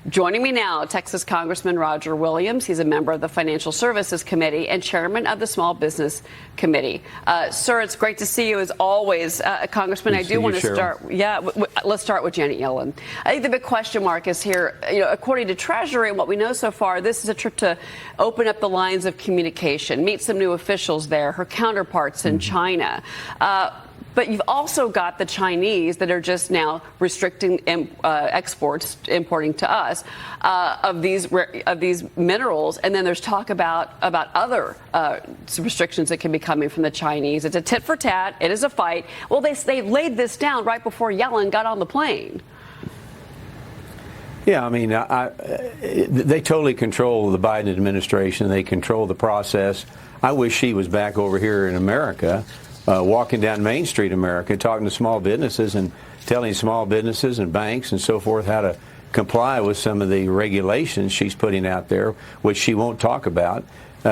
Joining me now, Texas Congressman Roger Williams. He's a member of the Financial Services Committee and chairman of the Small Business Committee. Sir, it's great to see you as always. Congressman, I do want to start. Let's start with Janet Yellen. I think the big question mark is here. According to Treasury and what we know so far, this is a trip to open up the lines of communication, meet some new officials there, her counterparts in China. But you've also got the Chinese that are just now restricting exports, importing to us of these minerals, and then there's talk about other restrictions that can be coming from the Chinese. It's a tit for tat. It is a fight. Well, they laid this down right before Yellen got on the plane. Yeah, I mean, they totally control the Biden administration. They control the process. I wish she was back over here in America. Walking down Main Street, America, talking to small businesses and telling small businesses and banks and so forth how to comply with some of the regulations she's putting out there, which she won't talk about.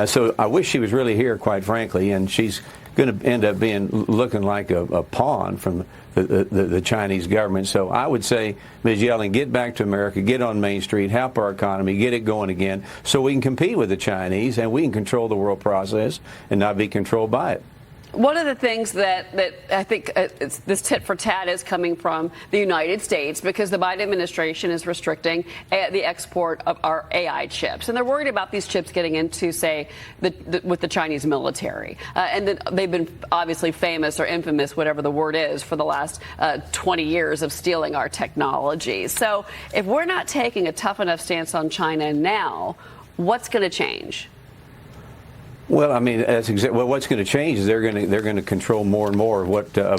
So I wish she was really here, quite frankly, and she's going to end up looking like a pawn from the Chinese government. So I would say, Ms. Yellen, get back to America, get on Main Street, help our economy, get it going again so we can compete with the Chinese and we can control the world process and not be controlled by it. One of the things that I think this tit for tat is coming from the United States because the Biden administration is restricting the export of our AI chips. And they're worried about these chips getting into, say, with the Chinese military. And they've been obviously famous or infamous, whatever the word is, for the last 20 years of stealing our technology. So if we're not taking a tough enough stance on China now, what's going to change? Well, I mean, what's going to change is they're going to control more and more of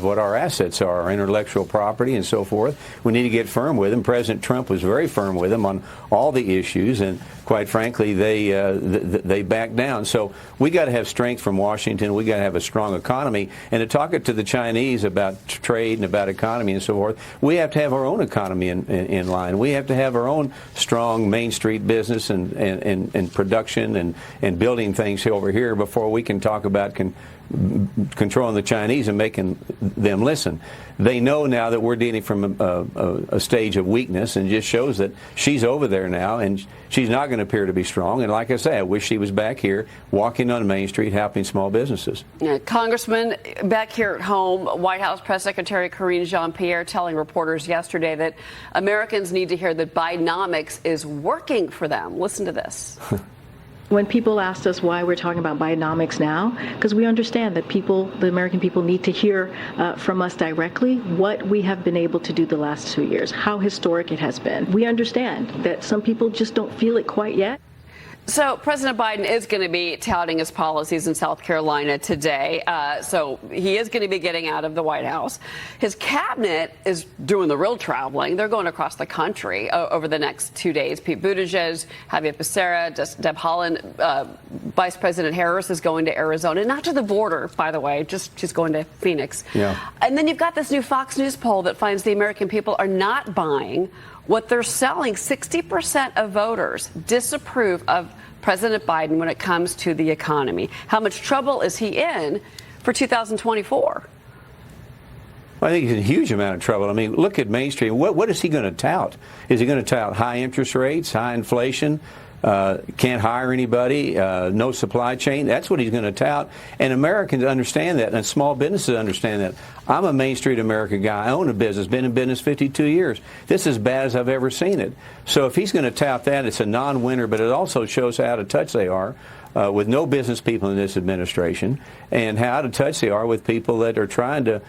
what our assets are, our intellectual property and so forth. We need to get firm with them. President Trump was very firm with them on all the issues, and quite frankly, they backed down. So we got to have strength from Washington. We got to have a strong economy, and to talk to the Chinese about trade and about economy and so forth, we have to have our own economy in line. We have to have our own strong Main Street business and production and building things over here before we can talk about controlling the Chinese and making them listen. They know now that we're dealing from a stage of weakness, and just shows that she's over there now, and she's not going to appear to be strong. And like I say, I wish she was back here walking on Main Street helping small businesses. Congressman, back here at home, White House Press Secretary Karine Jean-Pierre telling reporters yesterday that Americans need to hear that Bidenomics is working for them. Listen to this. When people asked us why we're talking about Bidenomics now, because we understand that the American people need to hear from us directly what we have been able to do the last 2 years, how historic it has been. We understand that some people just don't feel it quite yet. So President Biden is going to be touting his policies in South Carolina today. So he is going to be getting out of the White House. His cabinet is doing the real traveling. They're going across the country over the next 2 days. Pete Buttigieg, Javier Becerra, Deb Haaland, Vice President Harris is going to Arizona, not to the border, by the way, she's going to Phoenix. Yeah. And then you've got this new Fox News poll that finds the American people are not buying what they're selling. 60% of voters disapprove of President Biden when it comes to the economy. How much trouble is he in for 2024? I think he's in a huge amount of trouble. I mean, look at Main Street. What is he going to tout? Is he going to tout high interest rates, high inflation, can't hire anybody, no supply chain? That's what he's going to tout. And Americans understand that, and small businesses understand that. I'm a Main Street America guy. I own a business, been in business 52 years. This is as bad as I've ever seen it. So if he's going to tout that, it's a non-winner, but it also shows how out of touch they are with no business people in this administration, and how out of touch they are with people that are trying to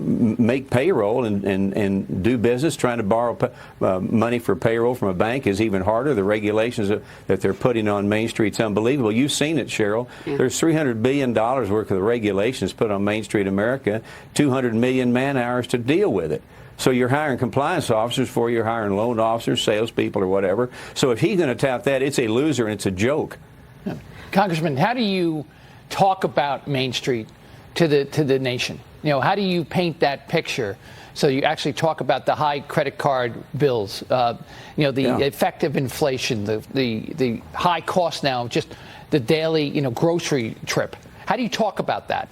make payroll and do business. Trying to borrow money for payroll from a bank is even harder. The regulations that they're putting on Main Street's unbelievable. You've seen it, Cheryl. Yeah. There's $300 billion worth of regulations put on Main Street America, 200 million man hours to deal with it. So you're hiring compliance officers before you're hiring loan officers, salespeople, or whatever. So if he's going to tout that, it's a loser and it's a joke. Yeah. Congressman, how do you talk about Main Street to the nation? How do you paint that picture so you actually talk about the high credit card bills, the effect of inflation, the high cost now, just the daily, grocery trip? How do you talk about that?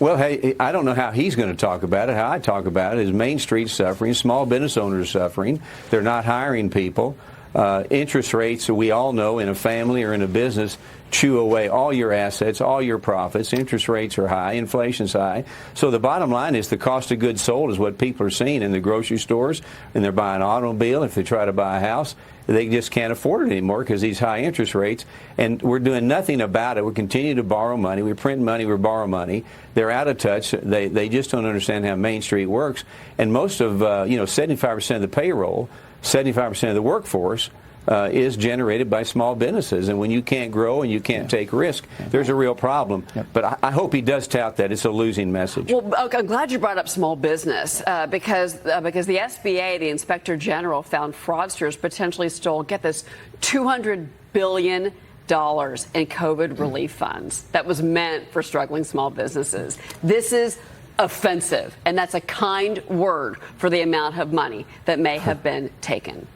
Well, hey, I don't know how he's going to talk about it. How I talk about it is Main Street's suffering, small business owners are suffering. They're not hiring people. Interest rates, we all know, in a family or in a business, chew away all your assets, all your profits. Interest rates are high, inflation's high. So the bottom line is the cost of goods sold is what people are seeing in the grocery stores, and they're buying an automobile. If they try to buy a house, they just can't afford it anymore because these high interest rates, and we're doing nothing about it. We continue to borrow money. We print money. We borrow money. They're out of touch. They just don't understand how Main Street works. And most of 75% of the payroll, 75% of the workforce is generated by small businesses. And when you can't grow and you can't take risk, there's a real problem. But I hope he does tout that. It's a losing message. Well, I'm glad you brought up small business because the SBA, the Inspector General, found fraudsters potentially stole, get this, $200 billion in COVID relief funds that was meant for struggling small businesses. This is offensive, and that's a kind word for the amount of money that may have been taken.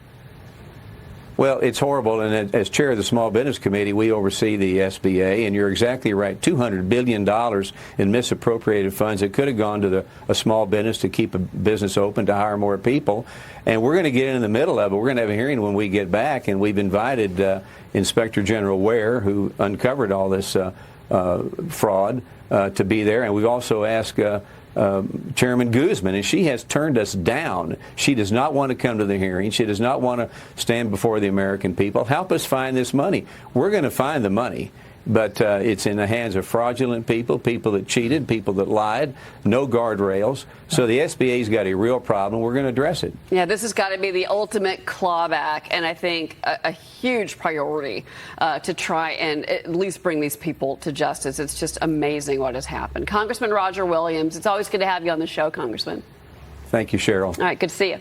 Well, it's horrible, and as chair of the Small Business Committee, we oversee the SBA, and you're exactly right, $200 billion in misappropriated funds that could have gone to a small business to keep a business open, to hire more people. And we're going to get in the middle of it. We're going to have a hearing when we get back, and we've invited Inspector General Ware, who uncovered all this fraud, to be there. And we've also asked Chairman Guzman, and she has turned us down. She does not want to come to the hearing. She does not want to stand before the American people. Help us find this money. We're going to find the money, but it's in the hands of fraudulent people, people that cheated, people that lied, no guardrails. So the SBA's got a real problem. We're going to address it. Yeah, this has got to be the ultimate clawback, and I think a huge priority to try and at least bring these people to justice. It's just amazing what has happened. Congressman Roger Williams, it's always good to have you on the show, Congressman. Thank you, Cheryl. All right, good to see you.